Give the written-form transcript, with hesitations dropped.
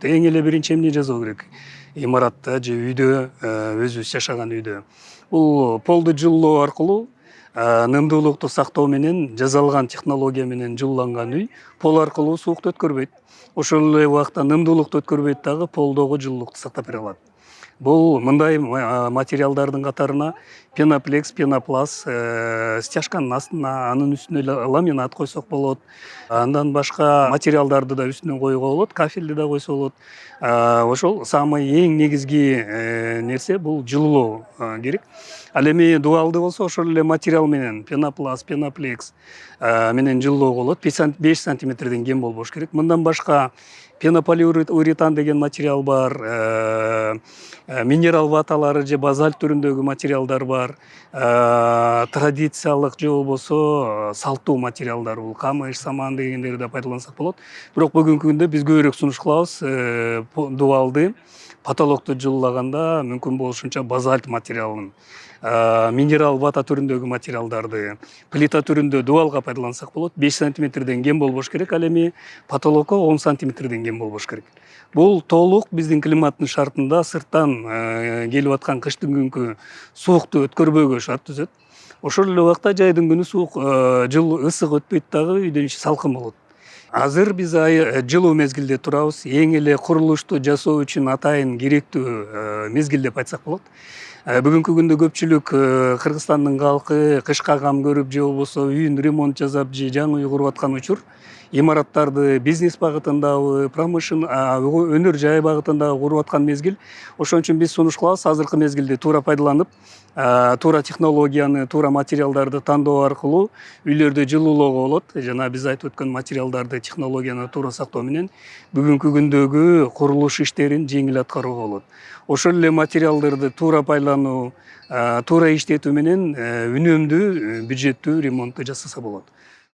Эң эле биринчи эмне жасоо керек? Имаратта же үйдө, өзүбүз жашаган үйдө. Бул полду жылуулоо аркылуу нымдуулукту сактоо менен жасалган технология менен жылууланган үй пол аркылуу суукту өткөрбөйт. Ошол эле убакта нымдуулукту өткөрбөйт дагы полдогу жылуулукту сактап бере алат. Бул мындай материалдардын катарына пеноплекс, пенопласт, стяжканын астына, анын үстүнө ламинат койсок болот. Андан башка материалдарды да үстүнө коюуга болот, кафелди да койсо болот. Ошол самый эң негизги нерсе бул жылуулоо керек. Ал эми дубалды болсо ошол эле материал менен пенопласт, пеноплекс менен жылуулоо болот. 5 сантиметрден кем болбош керек. Мындан башка пенополиуретан деген материал бар, минерал ваталары же базальт түрүндөгү материалдар бар, традициялык же болбосо салттуу материалдар, бул камыш, саман дегендерди да пайдалансак болот. Бирок бүгүнкү күндө биз көбүрөөк сунуш кылабыз дубалды потолокту жылуулаганда мүмкүн болушунча базальт материалын, минерал вата түрүндөгү материалдарды, плита түрүндө дубалга пайдалансак болот. 5 сантиметрден кем болбош керек, ал эми потолокко 10 сантиметрден кем болбош керек. Бул толук биздин климаттын шартында сырттан келип аткан кыштын күнкү суукту өткөрбөөгө шарт түзөт. Ошол эле убакта жайдын күнү суук, ысык өтпөйт дагы, үйдүн ичи салкын болот. Азыр биз жылуу мезгилде турабыз. Эң эле курулушту жасоо үчүн атайын керектүү мезгил деп айтсак болот. Бүгүнкү күндө көпчүлүк Кыргызстандын калкы кышка кам көрүп же болбосо үйүн ремонт жасап же жаңы үй куруп аткан учур имараттарды бизнес багытындагы, өнөр жай багытындагы куруп аткан мезгил. Ошон үчүн биз сунуш кылабыз азыркы мезгилди туура пайдаланып, туура технологияны, туура материалдарды тандоо аркылуу үйлөрдү жылуулоого болот. Жана биз айтып өткөн материалдарды, технологияны туура сактоо менен бүгүнкү күндөгү курулуш иштерин жеңил аткарууга болот. Ошол эле материалдарды туура пайдалануу, туура иштетүү менен үнөмдүү, бюджеттүү ремонтту жасаса болот.